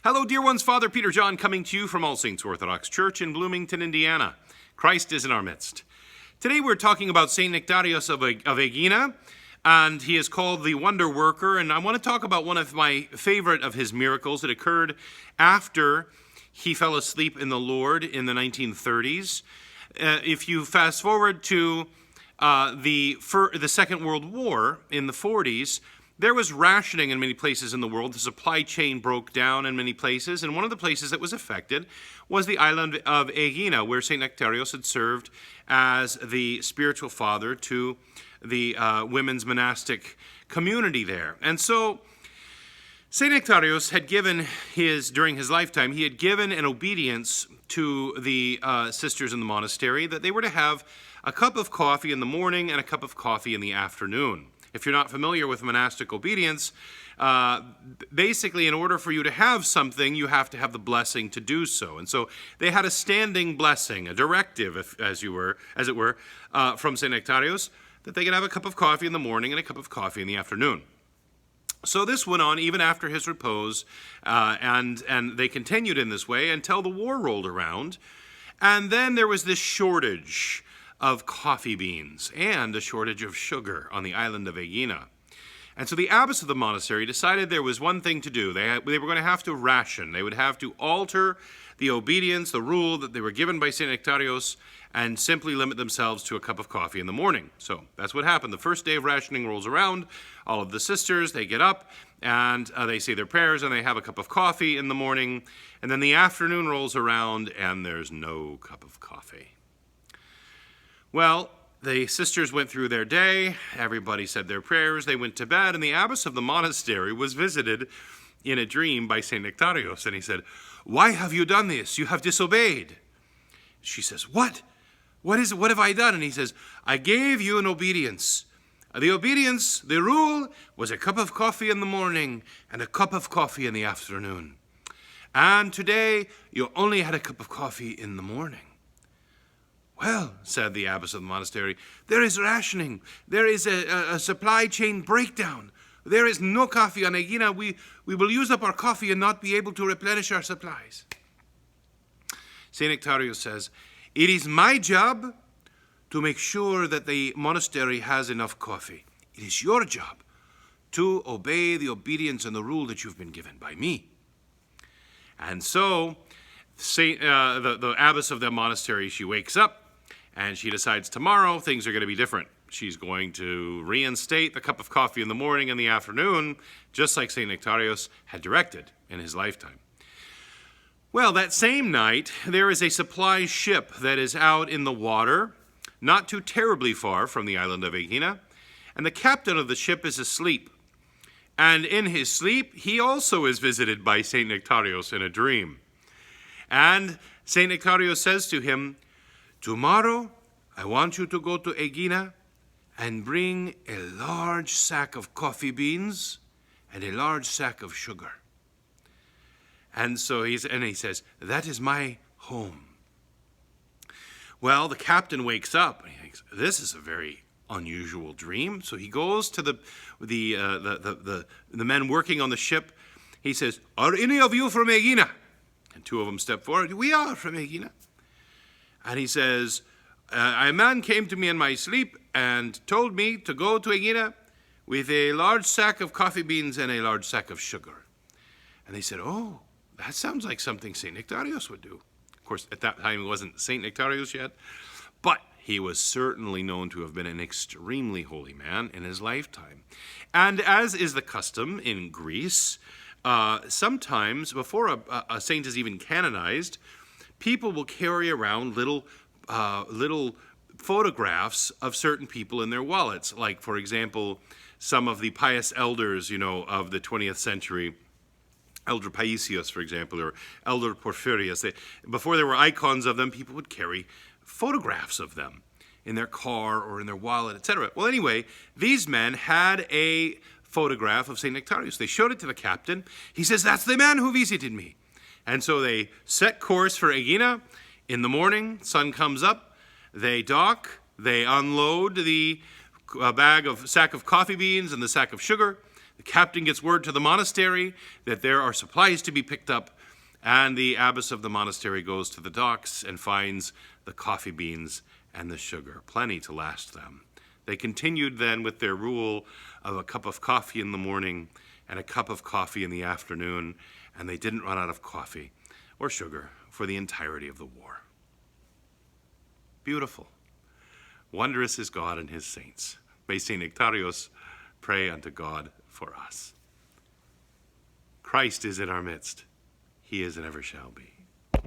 Hello, dear ones. Father Peter John coming to you from All Saints Orthodox Church in Bloomington, Indiana. Christ is in our midst. Today we're talking about St. Nectarios of Aegina, and he is called the Wonder Worker, and I want to talk about one of my favorite of his miracles that occurred after he fell asleep in the Lord in the 1930s. If you fast forward to the Second World War in the 40s, there was rationing in many places in the world. The supply chain broke down in many places, and one of the places that was affected was the island of Aegina, where St. Nectarios had served as the spiritual father to the women's monastic community there. And so St. Nectarios had given during his lifetime, he had given an obedience to the sisters in the monastery that they were to have a cup of coffee in the morning and a cup of coffee in the afternoon. If you're not familiar with monastic obedience, basically in order for you to have something, you have to have the blessing to do so. And so they had a standing blessing, a directive, as it were, from St. Nectarios, that they could have a cup of coffee in the morning and a cup of coffee in the afternoon. So this went on even after his repose, and they continued in this way until the war rolled around. And then there was this shortage of coffee beans and a shortage of sugar on the island of Aegina. And so the abbess of the monastery decided there was one thing to do. They were going to have to ration. They would have to alter the obedience, the rule that they were given by St. Nectarios, and simply limit themselves to a cup of coffee in the morning. So that's what happened. The first day of rationing rolls around. All of the sisters, they get up, and they say their prayers, and they have a cup of coffee in the morning. And then the afternoon rolls around, and there's no cup of coffee. Well, the sisters went through their day, everybody said their prayers, they went to bed, and the abbess of the monastery was visited in a dream by St. Nectarios, and he said, "Why have you done this? You have disobeyed." She says, "What? What have I done?" And he says, "I gave you an obedience. The obedience, the rule, was a cup of coffee in the morning and a cup of coffee in the afternoon. And today, you only had a cup of coffee in the morning." "Well," said the abbess of the monastery, "there is rationing. There is a supply chain breakdown. There is no coffee on Aegina. We will use up our coffee and not be able to replenish our supplies." St. Nectarios says, "It is my job to make sure that the monastery has enough coffee. It is your job to obey the obedience and the rule that you've been given by me." And so the abbess of the monastery, she wakes up, and she decides tomorrow things are going to be different. She's going to reinstate the cup of coffee in the morning and the afternoon, just like St. Nectarios had directed in his lifetime. Well, that same night, there is a supply ship that is out in the water, not too terribly far from the island of Aegina, and the captain of the ship is asleep. And in his sleep, he also is visited by St. Nectarios in a dream. And St. Nectarios says to him, "Tomorrow, I want you to go to Aegina and bring a large sack of coffee beans and a large sack of sugar." And so he says, "That is my home." Well, the captain wakes up and he thinks, this is a very unusual dream. So he goes to the men working on the ship. He says, "Are any of you from Aegina?" And two of them step forward. "We are from Aegina." And he says, "A man came to me in my sleep and told me to go to Aegina with a large sack of coffee beans and a large sack of sugar." And they said, "Oh, that sounds like something St. Nectarios would do." Of course, at that time, he wasn't St. Nectarios yet, but he was certainly known to have been an extremely holy man in his lifetime. And as is the custom in Greece, sometimes before a saint is even canonized, people will carry around little photographs of certain people in their wallets. Like, for example, some of the pious elders, of the 20th century, Elder Paisios, for example, or Elder Porphyrius. Before there were icons of them, people would carry photographs of them in their car or in their wallet, etc. Well, anyway, these men had a photograph of St. Nectarios. They showed it to the captain. He says, "That's the man who visited me." And so they set course for Aegina. In the morning, sun comes up, they dock, they unload the sack of coffee beans and the sack of sugar. The captain gets word to the monastery that there are supplies to be picked up, and the abbess of the monastery goes to the docks and finds the coffee beans and the sugar, plenty to last them. They continued then with their rule of a cup of coffee in the morning and a cup of coffee in the afternoon, and they didn't run out of coffee or sugar for the entirety of the war. Beautiful. Wondrous is God and his saints. May St. Nectarios pray unto God for us. Christ is in our midst. He is and ever shall be.